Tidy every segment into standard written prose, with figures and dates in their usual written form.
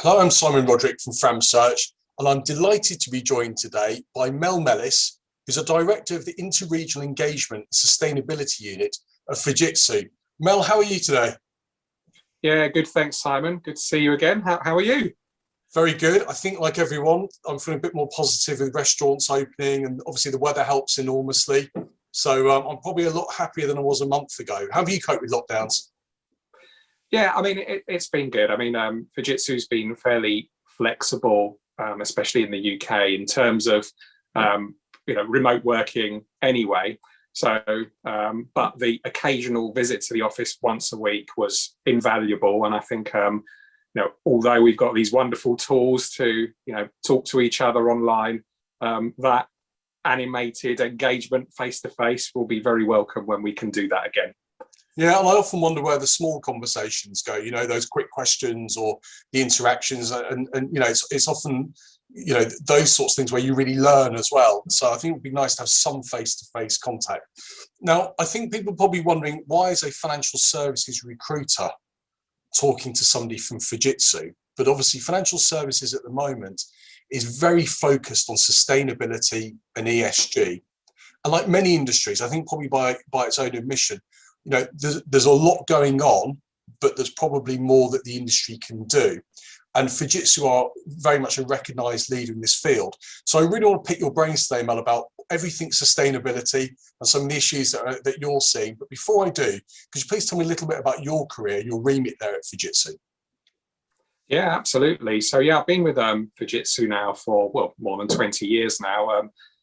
Hello, I'm Simon Roderick from FramSearch, and I'm delighted to be joined today by Mel Melis, who's a director of the Interregional Engagement and Sustainability Unit of Fujitsu. Mel, how are you today? Yeah, good. Thanks, Simon. Good to see you again. How are you? Very good. I think, like everyone, I'm feeling a bit more positive with restaurants opening, and obviously the weather helps enormously. So I'm probably a lot happier than I was a month ago. How have you coped with lockdowns? Yeah, I mean, it's been good. I mean, Fujitsu's been fairly flexible, especially in the UK, in terms of remote working anyway. So, but the occasional visit to the office once a week was invaluable. And I think, although we've got these wonderful tools to, talk to each other online, that animated engagement face to face will be very welcome when we can do that again. Yeah, and I often wonder where the small conversations go, those quick questions or the interactions, and it's often, those sorts of things where you really learn as well. So I think it would be nice to have some face-to-face contact. Now, I think people are probably wondering, why is a financial services recruiter talking to somebody from Fujitsu? But obviously financial services at the moment is very focused on sustainability and ESG. And like many industries, I think probably by its own admission, there's a lot going on, but there's probably more that the industry can do. And Fujitsu are very much a recognized leader in this field. So I really want to pick your brains today, Mel, about everything sustainability and some of the issues that you're seeing. But before I do, could you please tell me a little bit about your career, your remit there at Fujitsu? Yeah, absolutely. So yeah, I've been with Fujitsu now for, more than 20 years now.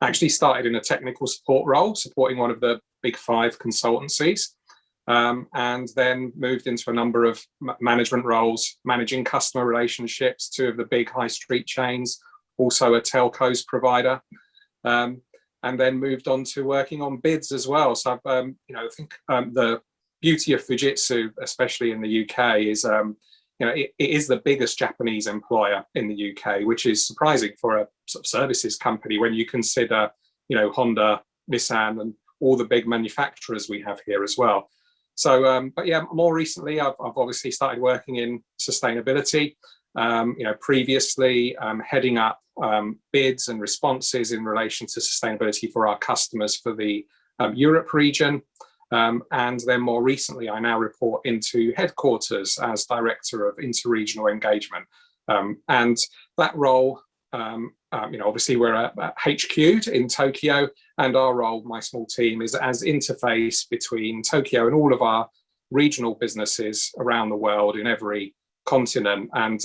Actually started in a technical support role, supporting one of the big 5 consultancies. And then moved into a number of management roles, managing customer relationships, 2 of the big high street chains, also a telcos provider, and then moved on to working on bids as well. So I think the beauty of Fujitsu, especially in the UK, is it is the biggest Japanese employer in the UK, which is surprising for a sort of services company when you consider Honda, Nissan, and all the big manufacturers we have here as well. So, but yeah, more recently, I've obviously started working in sustainability. Previously heading up bids and responses in relation to sustainability for our customers for the Europe region. And then more recently, I now report into headquarters as Director of Interregional Engagement. And that role, obviously we're at HQ'd in Tokyo, and our role, my small team, is as interface between Tokyo and all of our regional businesses around the world in every continent, and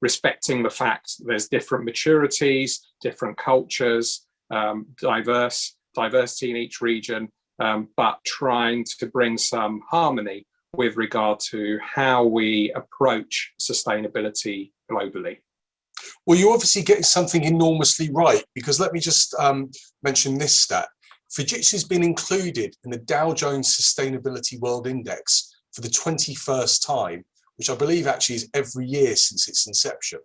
respecting the fact there's different maturities, different cultures, diversity in each region, but trying to bring some harmony with regard to how we approach sustainability globally. Well, you're obviously getting something enormously right, because let me just mention this stat. Fujitsu has been included in the Dow Jones Sustainability World Index for the 21st time, which I believe actually is every year since its inception.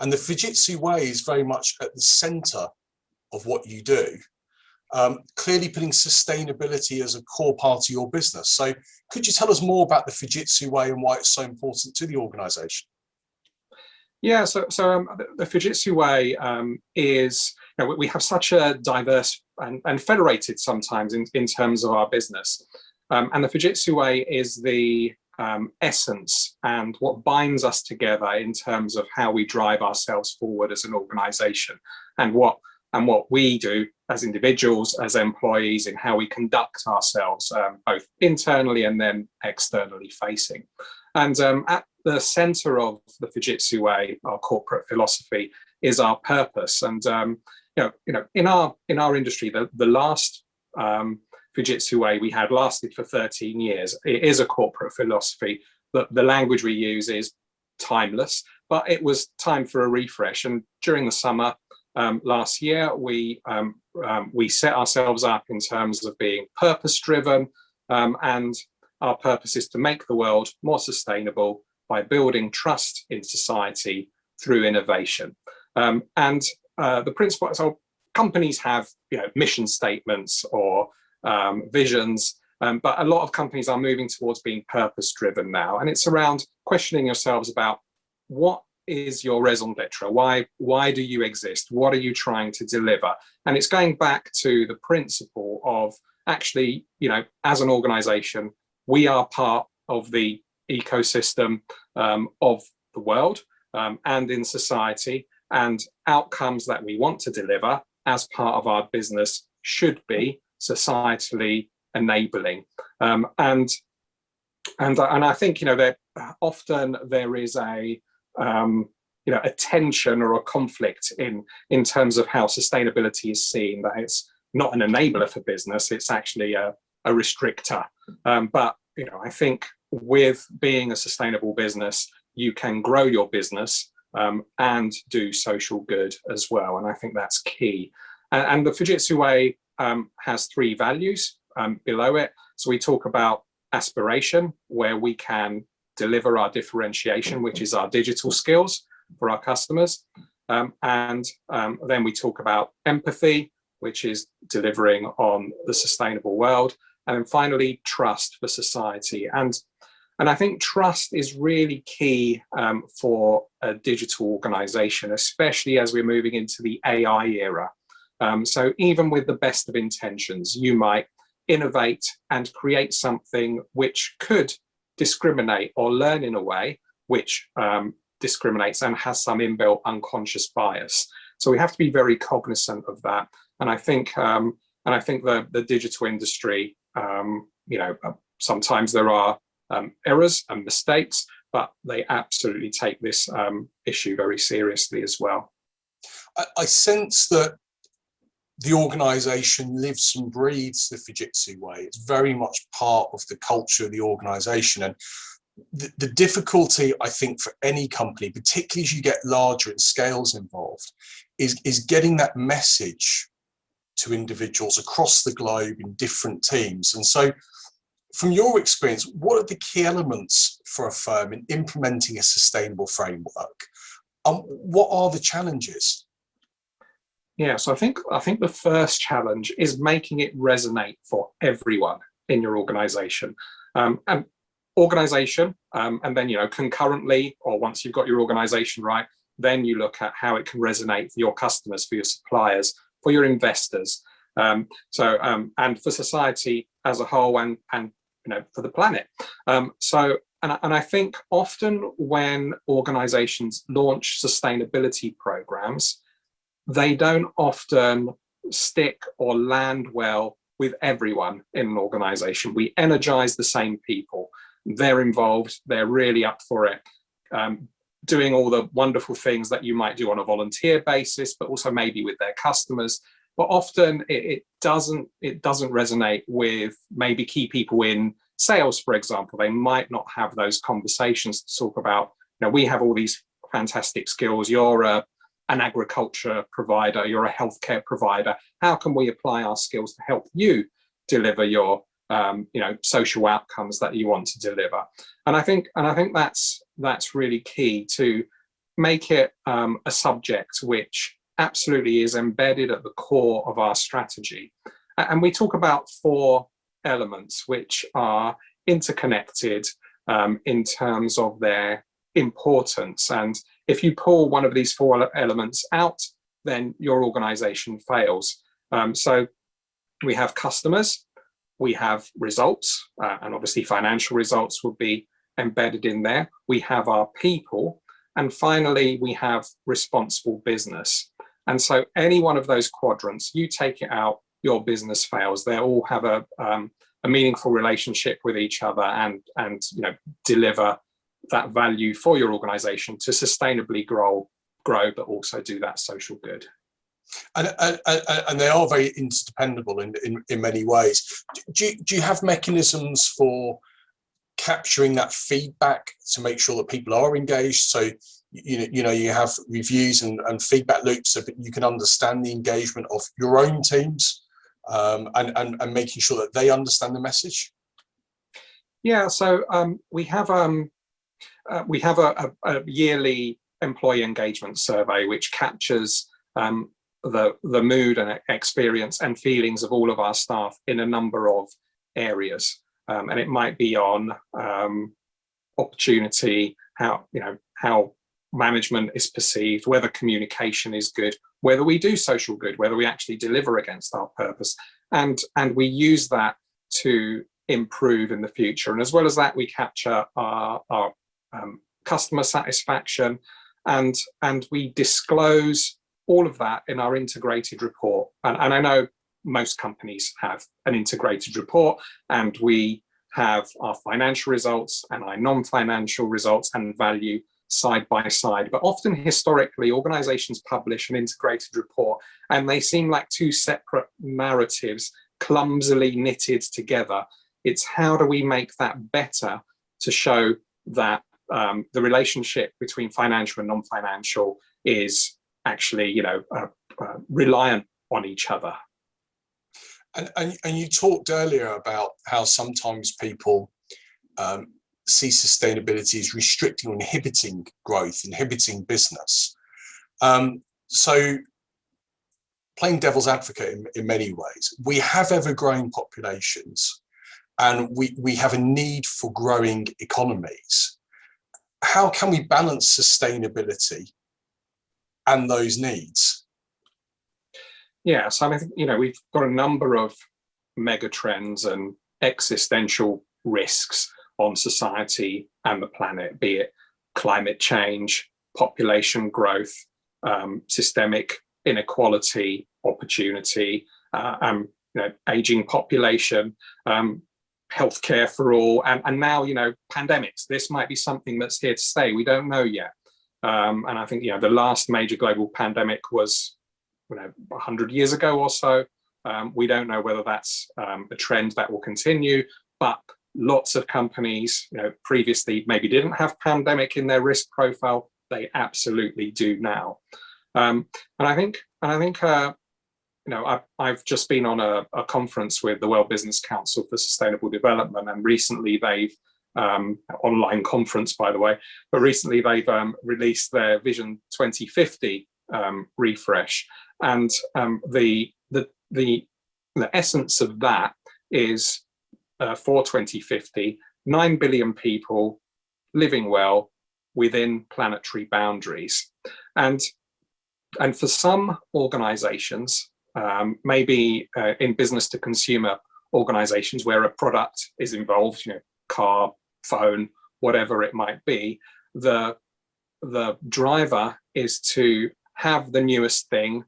And the Fujitsu Way is very much at the center of what you do, clearly putting sustainability as a core part of your business. So could you tell us more about the Fujitsu Way and why it's so important to the organization? Yeah, so the Fujitsu Way is, we have such a diverse and federated sometimes in terms of our business. And the Fujitsu Way is the essence and what binds us together in terms of how we drive ourselves forward as an organization, and what we do as individuals, as employees, in how we conduct ourselves, both internally and then externally facing. And at the center of the Fujitsu Way, our corporate philosophy, is our purpose. And in our industry, the last Fujitsu Way we had lasted for 13 years. It is a corporate philosophy. The language we use is timeless, but it was time for a refresh. And during the summer last year, we set ourselves up in terms of being purpose-driven, and our purpose is to make the world more sustainable by building trust in society through innovation. And the principle, so companies have mission statements or visions, but a lot of companies are moving towards being purpose-driven now. And it's around questioning yourselves about what is your raison d'etre? Why do you exist? What are you trying to deliver? And it's going back to the principle of actually, as an organization, we are part of the ecosystem of the world and in society, and outcomes that we want to deliver as part of our business should be societally enabling. And I think that often there is a tension or a conflict in terms of how sustainability is seen, that it's not an enabler for business, it's actually a restrictor. But I think with being a sustainable business, you can grow your business and do social good as well. And I think that's key. And the Fujitsu Way has 3 values below it. So we talk about aspiration, where we can deliver our differentiation, which is our digital skills for our customers. And then we talk about empathy, which is delivering on the sustainable world. And then finally, trust for society. And I think trust is really key for a digital organization, especially as we're moving into the AI era. So even with the best of intentions, you might innovate and create something which could discriminate or learn in a way which discriminates and has some inbuilt unconscious bias. So we have to be very cognizant of that. And I think the digital industry, sometimes there are errors and mistakes, but they absolutely take this issue very seriously as well. I sense that the organization lives and breathes the Fujitsu Way. It's very much part of the culture of the organization. And the difficulty, I think, for any company, particularly as you get larger and scales involved, is getting that message to individuals across the globe in different teams. And so from your experience, what are the key elements for a firm in implementing a sustainable framework? What are the challenges? Yeah, so I think the first challenge is making it resonate for everyone in your organization. And then concurrently, or once you've got your organization right, then you look at how it can resonate for your customers, for your suppliers, for your investors, and for society as a whole, and for the planet. And I think often when organizations launch sustainability programs, they don't often stick or land well with everyone in an organization. We energize the same people. They're involved, they're really up for it, doing all the wonderful things that you might do on a volunteer basis, but also maybe with their customers. But often it doesn't resonate with maybe key people in sales, for example. They might not have those conversations to talk about, we have all these fantastic skills. You're an agriculture provider, you're a healthcare provider. How can we apply our skills to help you deliver your social outcomes that you want to deliver? And I think that's really key, to make it a subject which absolutely is embedded at the core of our strategy. And we talk about 4 elements which are interconnected in terms of their importance. And if you pull one of these 4 elements out, then your organization fails. So we have customers, we have results, and obviously financial results would be embedded in there. We have our people, and finally we have responsible business. And so any one of those quadrants, you take it out, your business fails. They all have a meaningful relationship with each other, and deliver that value for your organization to sustainably grow, but also do that social good. And they are very interdependable in many ways. Do you have mechanisms for capturing that feedback to make sure that people are engaged? So you have reviews and feedback loops so that you can understand the engagement of your own teams, and making sure that they understand the message. Yeah, so we have a yearly employee engagement survey which captures the mood and experience and feelings of all of our staff in a number of areas, and it might be on opportunity, how management is perceived, whether communication is good, whether we do social good, whether we actually deliver against our purpose. And we use that to improve in the future. And as well as that, we capture our customer satisfaction, and we disclose all of that in our integrated report. And I know most companies have an integrated report, and we have our financial results and our non-financial results and value side by side. But often historically, organizations publish an integrated report and they seem like two separate narratives clumsily knitted together. It's how do we make that better to show that the relationship between financial and non-financial is actually, reliant on each other. And you talked earlier about how sometimes people see sustainability as restricting or inhibiting growth, inhibiting business. So playing devil's advocate in many ways, we have ever-growing populations and we have a need for growing economies. How can we balance sustainability and those needs? Yeah, so I think, we've got a number of mega trends and existential risks on society and the planet, be it climate change, population growth, systemic inequality, opportunity, aging population, healthcare for all, and now, pandemics. This might be something that's here to stay. We don't know yet. And I think, the last major global pandemic was 100 years ago or so. We don't know whether that's a trend that will continue, but lots of companies, previously maybe didn't have pandemic in their risk profile. They absolutely do now. And I think I've just been on a conference with the World Business Council for Sustainable Development, and recently they've online conference, by the way, but recently they've released their Vision 2050 refresh, and the essence of that is for 2050, 9 billion people living well within planetary boundaries, and for some organizations, maybe in business to consumer organizations where a product is involved, car, phone, whatever it might be, the driver is to have the newest thing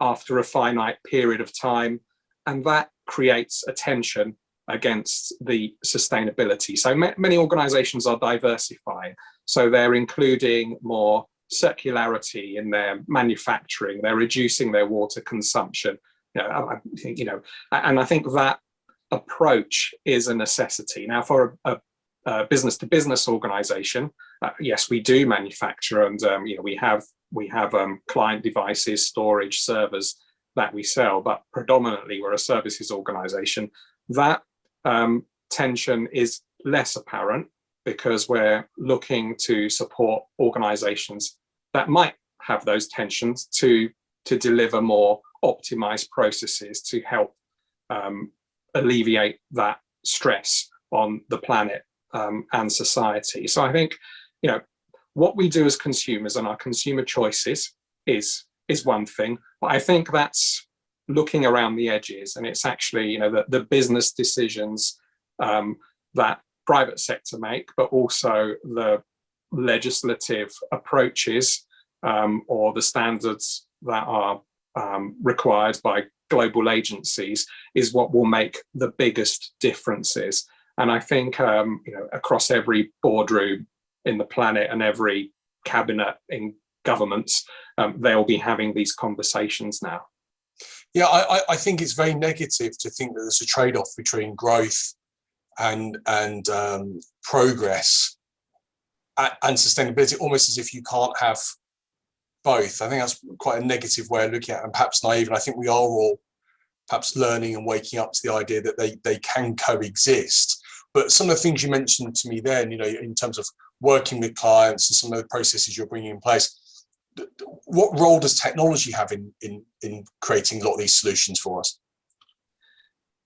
after a finite period of time, and that creates a tension against the sustainability. So many organizations are diversifying, so they're including more circularity in their manufacturing, they're reducing their water consumption. I think that approach is a necessity. Now, for a business-to-business organization, yes, we do manufacture, and we have client devices, storage, servers that we sell, but predominantly we're a services organization. That tension is less apparent because we're looking to support organizations that might have those tensions to deliver more optimized processes to help alleviate that stress on the planet and society. So I think, what we do as consumers and our consumer choices is one thing, but I think that's looking around the edges, and it's actually, the business decisions that private sector make, but also the legislative approaches or the standards that are required by global agencies is what will make the biggest differences. And I think across every boardroom in the planet and every cabinet in governments, they'll be having these conversations now. Yeah, I think it's very negative to think that there's a trade-off between growth and progress and sustainability, almost as if you can't have both. I think that's quite a negative way of looking at it, and perhaps naive. And I think we are all perhaps learning and waking up to the idea that they can coexist. But some of the things you mentioned to me then, in terms of working with clients and some of the processes you're bringing in place, what role does technology have in creating a lot of these solutions for us?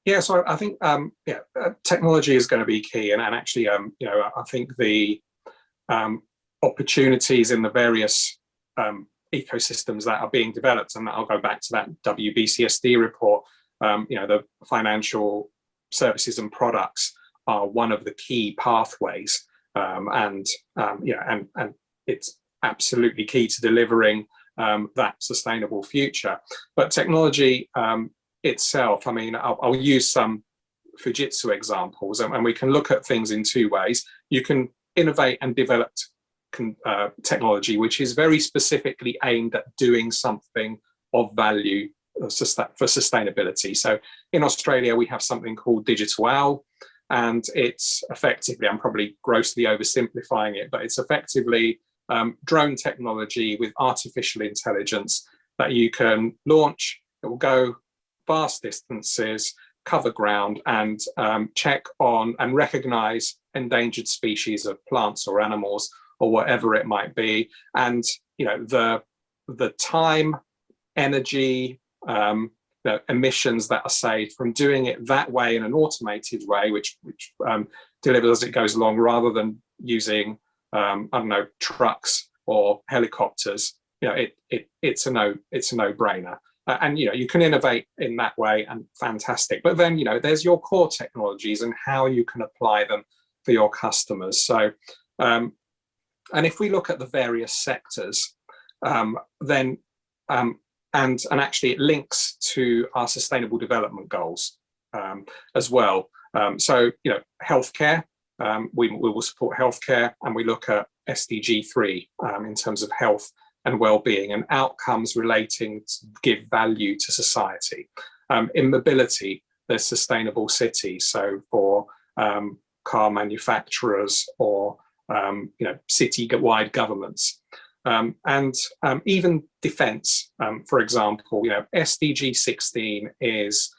Yeah, so I think technology is going to be key, and actually, I think the opportunities in the various ecosystems that are being developed, and I'll go back to that WBCSD report. The financial services and products are one of the key pathways, and it's absolutely key to delivering that sustainable future. But technology itself, I mean, I'll use some Fujitsu examples, and we can look at things in two ways. You can innovate and develop technology which is very specifically aimed at doing something of value for sustainability. So in Australia, we have something called Digital Owl, and it's effectively, I'm probably grossly oversimplifying it, but it's effectively drone technology with artificial intelligence that you can launch. It will go vast distances, cover ground, and check on and recognize endangered species of plants or animals or whatever it might be. And the time, energy, the emissions that are saved from doing it that way in an automated way, which delivers as it goes along, rather than using I don't know, trucks or helicopters. It's a no-brainer. And you can innovate in that way, and fantastic. But then there's your core technologies and how you can apply them for your customers. So and if we look at the various sectors, then and actually it links to our sustainable development goals as well. So healthcare, we will support healthcare, and we look at SDG 3 in terms of health and well-being and outcomes relating to give value to society. In mobility, there's sustainable cities. So for car manufacturers or city-wide governments. And even defense, for example, SDG 16 is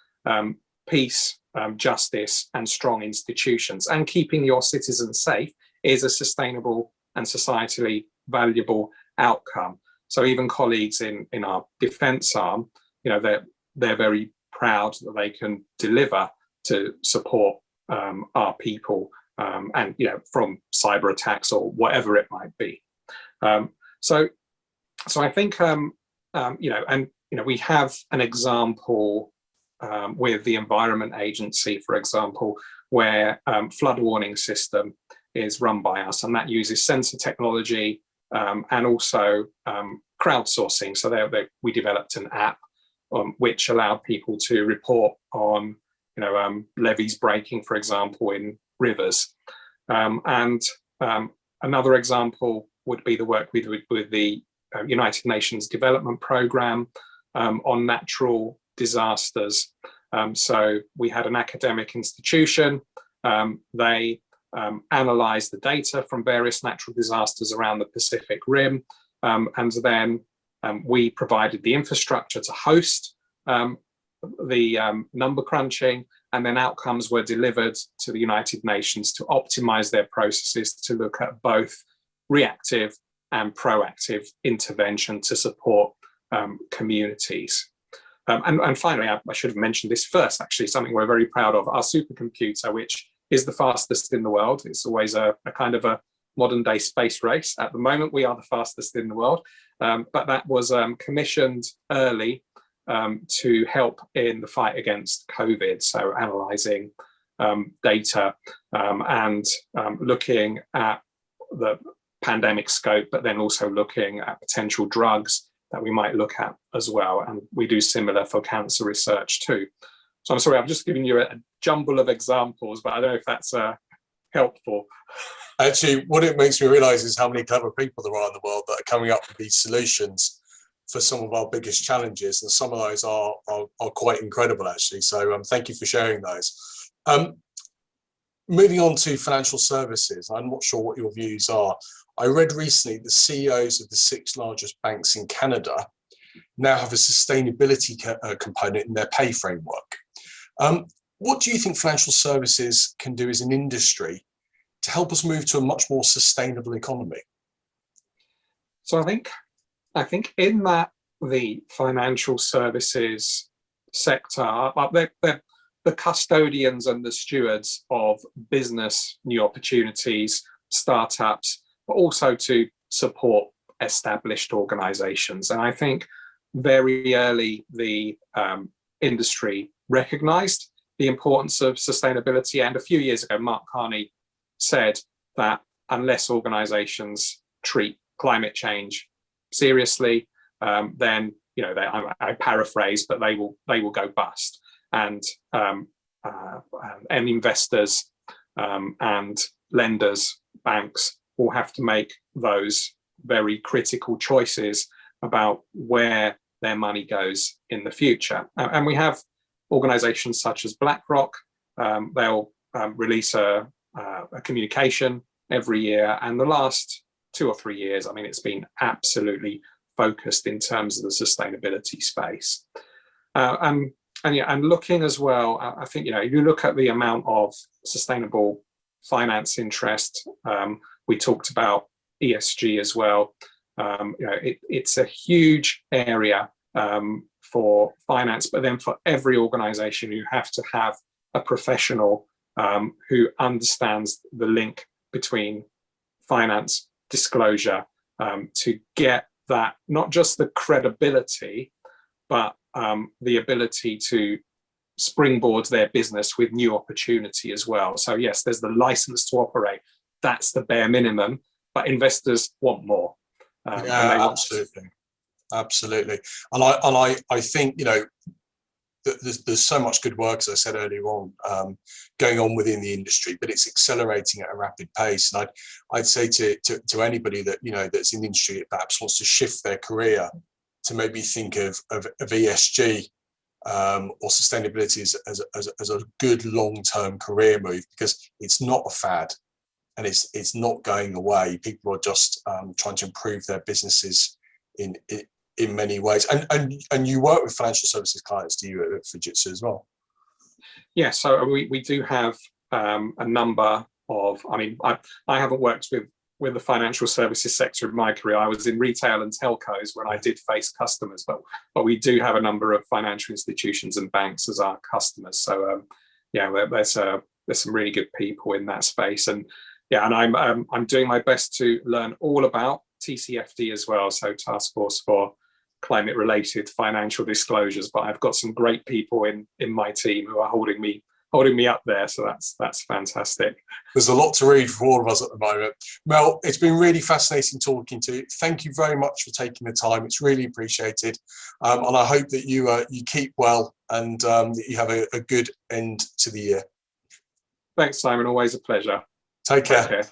peace, justice, and strong institutions. And keeping your citizens safe is a sustainable and societally valuable outcome. So even colleagues in our defense arm, they're very proud that they can deliver to support our people, and from cyber attacks or whatever it might be. So I think we have an example with the Environment Agency, for example, where flood warning system is run by us, and that uses sensor technology and also crowdsourcing. So we developed an app which allowed people to report on levees breaking, for example, in rivers. And another example would be the work we do with the United Nations Development Programme on natural disasters. So we had an academic institution. They analysed the data from various natural disasters around the Pacific Rim, and then we provided the infrastructure to host the number crunching, and then outcomes were delivered to the United Nations to optimise their processes to look at both reactive and proactive intervention to support communities. And finally, I should have mentioned this first, actually, something we're very proud of, our supercomputer, which is the fastest in the world. It's always a kind of a modern day space race. At the moment, we are the fastest in the world, but that was commissioned early to help in the fight against COVID. So analysing data and looking at the pandemic scope, but then also looking at potential drugs that we might look at as well. And we do similar for cancer research too. So I'm sorry, I've just given you a jumble of examples, but I don't know if that's helpful. Actually, what it makes me realise is how many clever people there are in the world that are coming up with these solutions for some of our biggest challenges, and some of those are quite incredible, actually. So thank you for sharing those. Moving on to financial services, I'm not sure what your views are. I read recently the CEOs of the 6 largest banks in Canada now have a sustainability component in their pay framework. What do you think financial services can do as an industry to help us move to a much more sustainable economy? So I think in that the financial services sector, they're the custodians and the stewards of business, new opportunities, startups, but also to support established organizations. And I think very early the industry recognized the importance of sustainability. And a few years ago, Mark Carney said that unless organizations treat climate change seriously, then, you know, I paraphrase, but they will go bust. And investors and lenders, banks, will have to make those very critical choices about where their money goes in the future. And we have organizations such as BlackRock. They'll release a communication every year, and the last 2 or 3 years, I mean, it's been absolutely focused in terms of the sustainability space. And looking as well, I think, you know, you look at the amount of sustainable finance interest. We talked about ESG as well. You know, it's a huge area for finance, but then for every organization, you have to have a professional who understands the link between finance, disclosure, to get that, not just the credibility, but the ability to springboard their business with new opportunity as well. So yes, there's the license to operate. That's the bare minimum, but investors want more. Yeah, absolutely. And I think, you know, there's so much good work, as I said earlier on, going on within the industry, but it's accelerating at a rapid pace. And I'd say to anybody that, you know, that's in the industry that perhaps wants to shift their career to maybe think of ESG or sustainability as a good long-term career move, because it's not a fad and it's not going away. People are just trying to improve their businesses in many ways. And you work with financial services clients, do you, at Fujitsu as well? Yeah, so we do have a number of, I mean, I haven't worked with the financial services sector in my career. I was in retail and telcos when I did face customers, but we do have a number of financial institutions and banks as our customers. So yeah, there's some really good people in that space. And yeah, and I'm doing my best to learn all about TCFD as well, so Task Force for Climate Related Financial Disclosures. But I've got some great people in my team who are holding me up there, so that's fantastic. There's a lot to read for all of us at the moment. Mel, it's been really fascinating talking to you. Thank you very much for taking the time. It's really appreciated, and I hope that you keep well and that you have a good end to the year. Thanks, Simon. Always a pleasure. Take care.